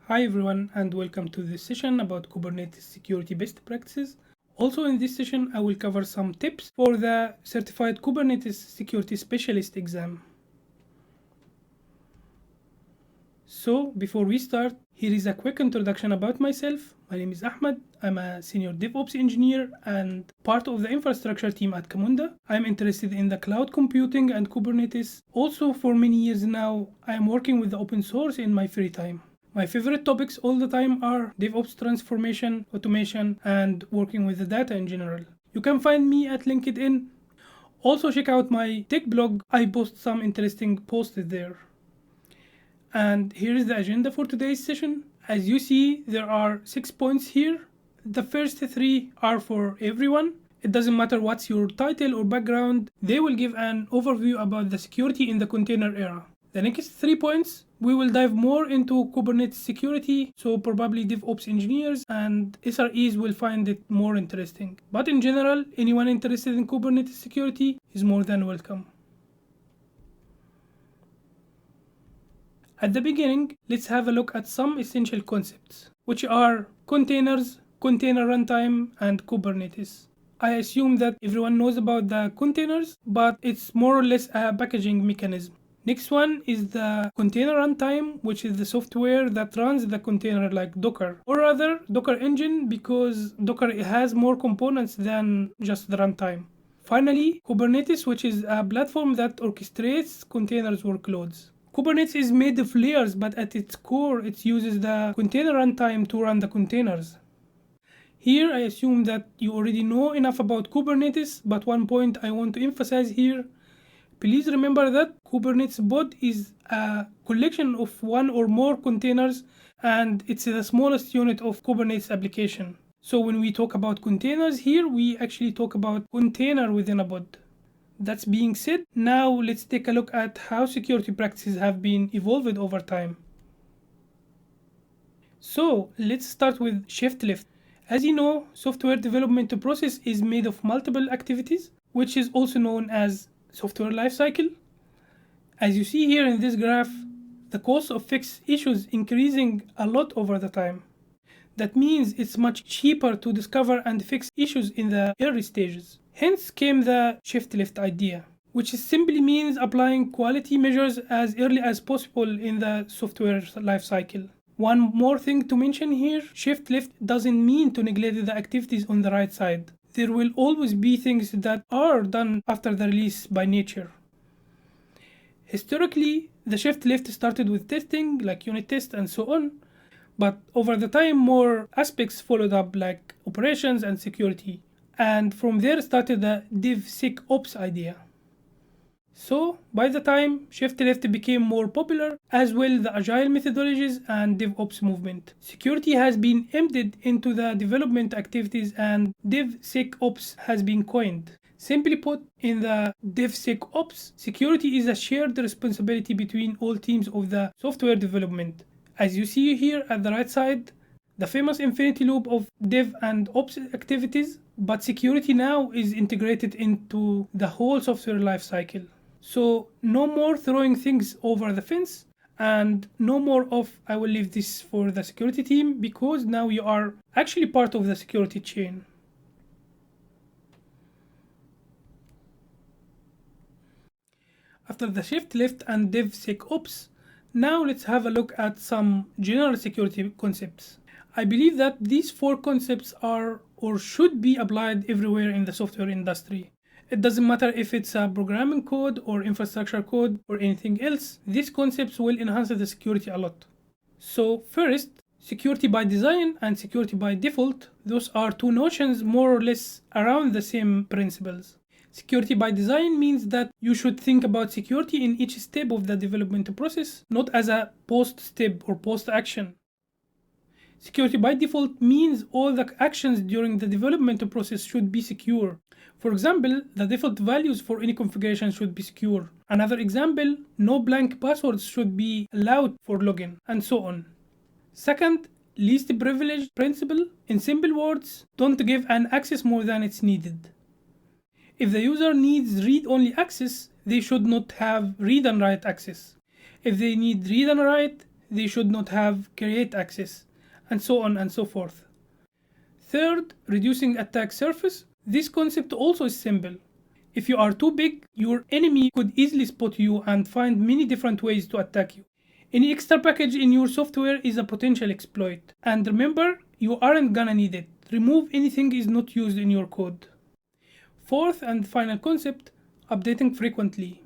Hi everyone and welcome to this session about Kubernetes Security Best Practices. Also in this session I will cover some tips for the Certified Kubernetes Security Specialist exam. So before we start, here is a quick introduction about myself. My name is Ahmed. I'm a senior DevOps engineer and part of the infrastructure team at Camunda. I'm interested in the cloud computing and Kubernetes. Also for many years now, I am working with the open source in my free time. My favorite topics all the time are DevOps transformation, automation, and working with the data in general. You can find me at LinkedIn. Also check out my tech blog. I post some interesting posts there. And here is the agenda for today's session. As you see, there are 6 points here. The first 3 are for everyone. It doesn't matter what's your title or background. They will give an overview about the security in the container era. The next 3 points, we will dive more into Kubernetes security, so probably DevOps engineers and SREs will find it more interesting. But in general, anyone interested in Kubernetes security is more than welcome. At the beginning, let's have a look at some essential concepts, which are containers, container runtime, and Kubernetes. I assume that everyone knows about the containers, but it's more or less a packaging mechanism. Next one is the container runtime, which is the software that runs the container like Docker, or rather Docker engine, because Docker has more components than just the runtime. Finally, Kubernetes, which is a platform that orchestrates containers workloads. Kubernetes is made of layers, but at its core, it uses the container runtime to run the containers. Here, I assume that you already know enough about Kubernetes, but one point I want to emphasize here. Please remember that Kubernetes pod is a collection of one or more containers, and it's the smallest unit of Kubernetes application. So when we talk about containers here, we actually talk about container within a pod. That being said, now let's take a look at how security practices have been evolved over time. So let's start with shift left. As you know, software development process is made of multiple activities, which is also known as software lifecycle. As you see here in this graph, the cost of fixed issues increasing a lot over the time. That means it's much cheaper to discover and fix issues in the early stages. Hence came the shift left idea, which simply means applying quality measures as early as possible in the software lifecycle. One more thing to mention here, shift left doesn't mean to neglect the activities on the right side. There will always be things that are done after the release by nature. Historically, the shift left started with testing, like unit tests and so on, but over the time more aspects followed up like operations and security. And from there started the DevSecOps idea. So by the time shift left became more popular, as well the agile methodologies and DevOps movement. Security has been embedded into the development activities and DevSecOps has been coined. Simply put, in the DevSecOps, security is a shared responsibility between all teams of the software development. As you see here at the right side, the famous infinity loop of dev and ops activities, but security now is integrated into the whole software lifecycle. So no more throwing things over the fence and no more of I will leave this for the security team, because now you are actually part of the security chain. After the shift left and DevSecOps, now let's have a look at some general security concepts. I believe that these 4 concepts are or should be applied everywhere in the software industry. It doesn't matter if it's a programming code or infrastructure code or anything else, these concepts will enhance the security a lot. So first, security by design and security by default, those are 2 notions more or less around the same principles. Security by design means that you should think about security in each step of the development process, not as a post-step or post-action. Security by default means all the actions during the development process should be secure. For example, the default values for any configuration should be secure. Another example, no blank passwords should be allowed for login, and so on. Second, least privilege principle. In simple words, don't give an access more than it's needed. If the user needs read-only access, they should not have read and write access. If they need read and write, they should not have create access, and so on and so forth. Third, reducing attack surface. This concept also is simple. If you are too big, your enemy could easily spot you and find many different ways to attack you. Any extra package in your software is a potential exploit. And remember, you aren't gonna need it. Remove anything is not used in your code. Fourth and final concept, updating frequently.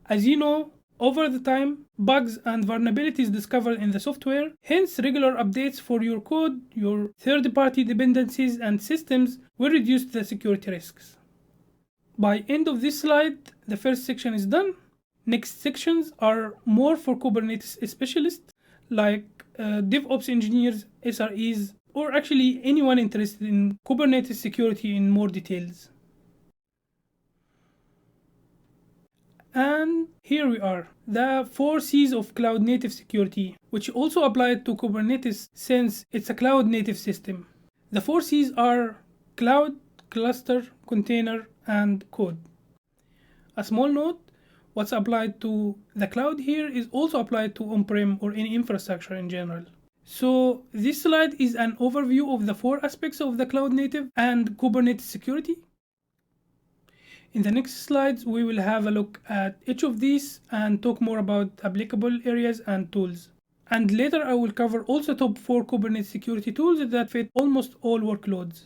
As you know, over the time, bugs and vulnerabilities discovered in the software, hence regular updates for your code, your third-party dependencies and systems will reduce the security risks. By end of this slide, the first section is done. Next sections are more for Kubernetes specialists like DevOps engineers, SREs, or actually anyone interested in Kubernetes security in more details. And here we are, the 4 C's of cloud native security, which also apply to Kubernetes since it's a cloud native system. The 4 C's are cloud, cluster, container, and code. A small note, what's applied to the cloud here is also applied to on-prem or any infrastructure in general. So this slide is an overview of the 4 aspects of the cloud native and Kubernetes security. In the next slides, we will have a look at each of these and talk more about applicable areas and tools. And later I will cover also top 4 Kubernetes security tools that fit almost all workloads.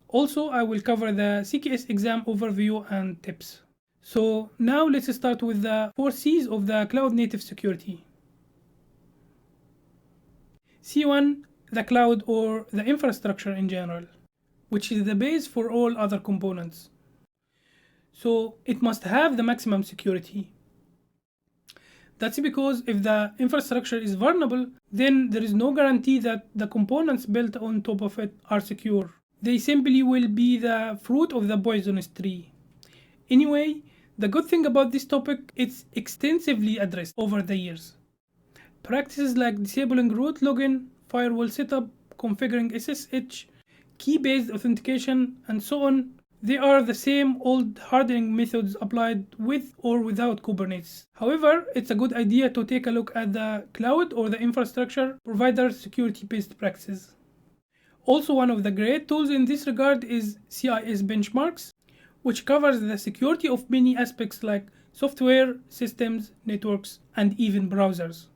Also, I will cover the CKS exam overview and tips. So now let's start with the 4 C's of the cloud native security. C1, the cloud or the infrastructure in general, which is the base for all other components. So it must have the maximum security. That's because if the infrastructure is vulnerable, then there is no guarantee that the components built on top of it are secure. They simply will be the fruit of the poisonous tree. Anyway, the good thing about this topic, it's extensively addressed over the years. Practices like disabling root login, firewall setup, configuring SSH, key-based authentication, and so on, they are the same old hardening methods applied with or without Kubernetes. However, it's a good idea to take a look at the cloud or the infrastructure provider security best practices. Also, one of the great tools in this regard is CIS benchmarks, which covers the security of many aspects like software, systems, networks, and even browsers.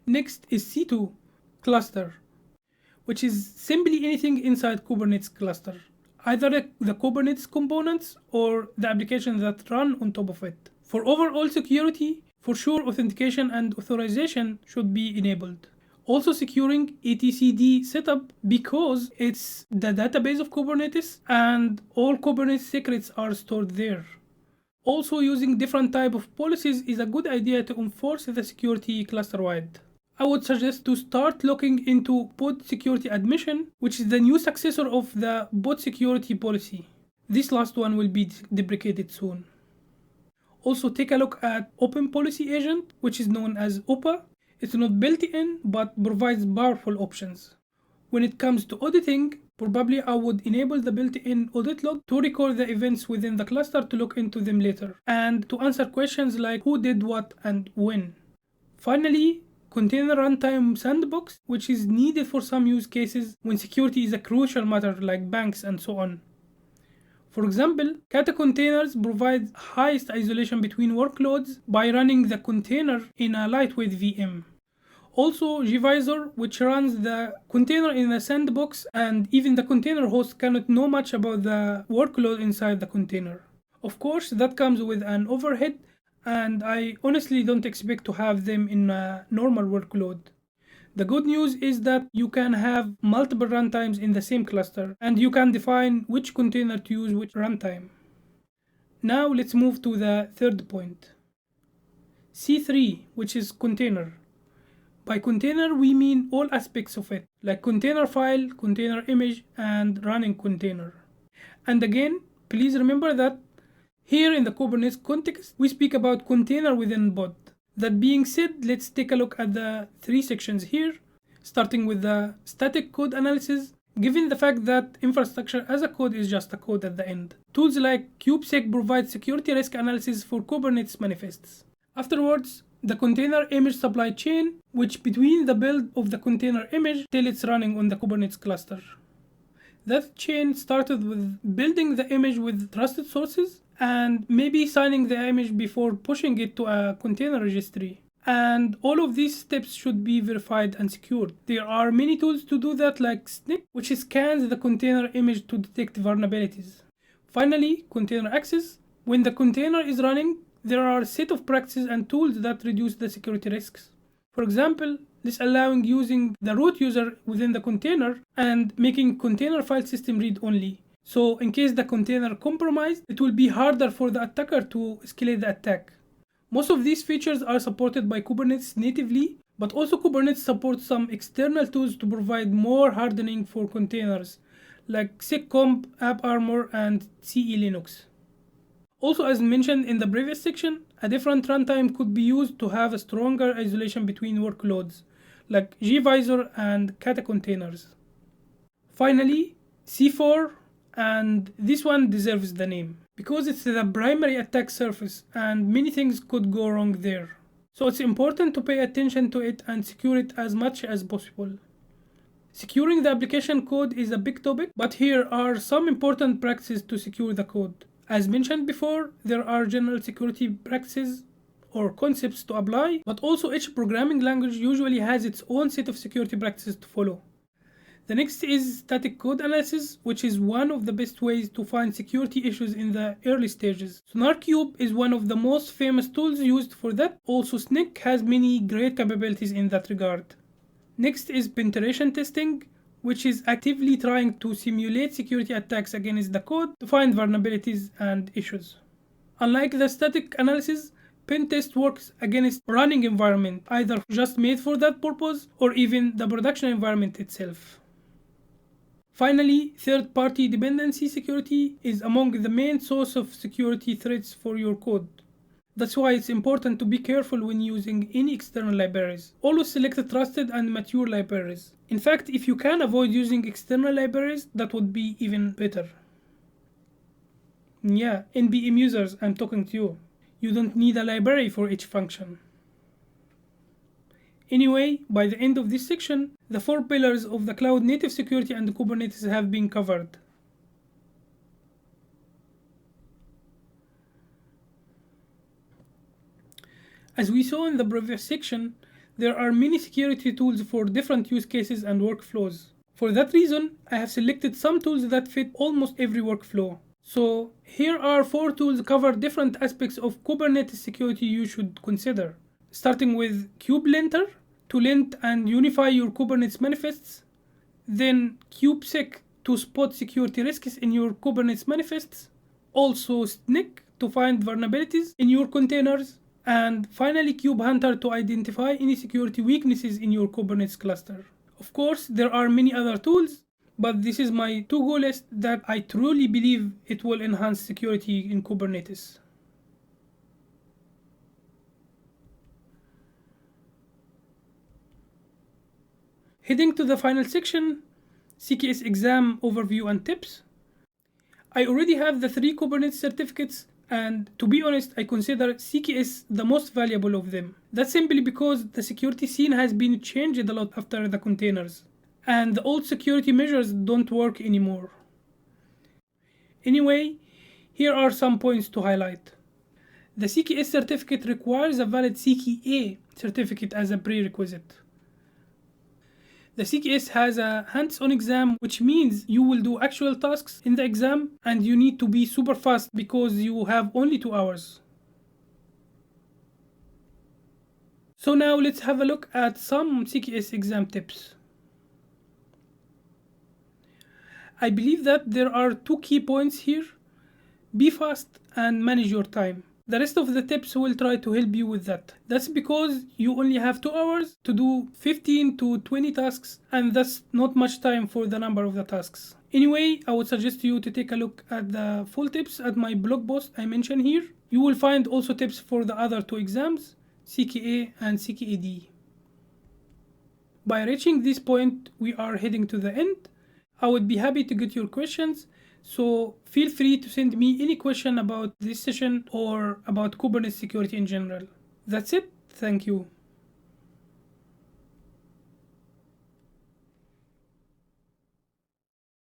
Next is C2, cluster, which is simply anything inside Kubernetes cluster, either the Kubernetes components or the applications that run on top of it. For overall security, for sure authentication and authorization should be enabled. Also securing etcd setup because it's the database of Kubernetes and all Kubernetes secrets are stored there. Also using different type of policies is a good idea to enforce the security cluster-wide. I would suggest to start looking into pod security admission, which is the new successor of the bot security policy. This last one will be deprecated soon. Also take a look at Open Policy Agent, which is known as OPA. It's not built in, but provides powerful options. When it comes to auditing, probably I would enable the built-in audit log to record the events within the cluster to look into them later, and to answer questions like who did what and when. Finally, container runtime sandbox, which is needed for some use cases when security is a crucial matter like banks and so on. For example, Kata containers provide highest isolation between workloads by running the container in a lightweight VM. Also, gvisor, which runs the container in a sandbox, and even the container host cannot know much about the workload inside the container. Of course, that comes with an overhead, and I honestly don't expect to have them in a normal workload. The good news is that you can have multiple runtimes in the same cluster, and you can define which container to use which runtime. Now let's move to the third point. C3, which is container. By container, we mean all aspects of it, like container file, container image, and running container. And again, please remember that here in the Kubernetes context, we speak about container within pod. That being said, let's take a look at the 3 sections here, starting with the static code analysis. Given the fact that infrastructure as a code is just a code at the end, tools like kubesec provide security risk analysis for Kubernetes manifests. Afterwards, the container image supply chain, which between the build of the container image till it's running on the Kubernetes cluster. That chain started with building the image with trusted sources and maybe signing the image before pushing it to a container registry. And all of these steps should be verified and secured. There are many tools to do that, like SNCC, which scans the container image to detect vulnerabilities. Finally, container access. When the container is running, there are a set of practices and tools that reduce the security risks. For example, this allowing using the root user within the container and making container file system read only. So in case the container compromised, it will be harder for the attacker to escalate the attack. Most of these features are supported by Kubernetes natively, but also Kubernetes supports some external tools to provide more hardening for containers, like SecComp, AppArmor, and CE Linux. Also, as mentioned in the previous section, a different runtime could be used to have a stronger isolation between workloads, like gvisor and Kata containers. Finally, C4, and this one deserves the name, because it's the primary attack surface and many things could go wrong there. So it's important to pay attention to it and secure it as much as possible. Securing the application code is a big topic, but here are some important practices to secure the code. As mentioned before, there are general security practices or concepts to apply, but also each programming language usually has its own set of security practices to follow. The next is static code analysis, which is one of the best ways to find security issues in the early stages. SonarQube is one of the most famous tools used for that. Also, SNCC has many great capabilities in that regard. Next is penetration testing, which is actively trying to simulate security attacks against the code to find vulnerabilities and issues. Unlike the static analysis, pen test works against running environment, either just made for that purpose or even the production environment itself. Finally, third-party dependency security is among the main source of security threats for your code. That's why it's important to be careful when using any external libraries. Always select trusted and mature libraries. In fact, if you can avoid using external libraries, that would be even better. Yeah, NPM users, I'm talking to you. You don't need a library for each function. Anyway, by the end of this section, the 4 pillars of the cloud native security and Kubernetes have been covered. As we saw in the previous section, there are many security tools for different use cases and workflows. For that reason, I have selected some tools that fit almost every workflow. So here are 4 tools cover different aspects of Kubernetes security you should consider. Starting with kubelinter to lint and unify your Kubernetes manifests. Then kubesec to spot security risks in your Kubernetes manifests. Also SNCC to find vulnerabilities in your containers. And finally, kubehunter to identify any security weaknesses in your Kubernetes cluster. Of course, there are many other tools, but this is my to-go list that I truly believe it will enhance security in Kubernetes. Heading to the final section, CKS exam overview and tips. I already have the 3 Kubernetes certificates, and to be honest, I consider CKS the most valuable of them. That's simply because the security scene has been changed a lot after the containers, and the old security measures don't work anymore. Anyway, here are some points to highlight. The CKS certificate requires a valid CKA certificate as a prerequisite. The CKS has a hands-on exam, which means you will do actual tasks in the exam and you need to be super fast because you have only 2 hours. So now let's have a look at some CKS exam tips. I believe that there are 2 key points here. Be fast and manage your time. The rest of the tips will try to help you with that. That's because you only have 2 hours to do 15 to 20 tasks, and that's not much time for the number of the tasks. Anyway, I would suggest you to take a look at the full tips at my blog post I mentioned here. You will find also tips for the other 2 exams, CKA and CKAD. By reaching this point, we are heading to the end. I would be happy to get your questions. So feel free to send me any question about this session or about Kubernetes security in general. That's it. Thank you.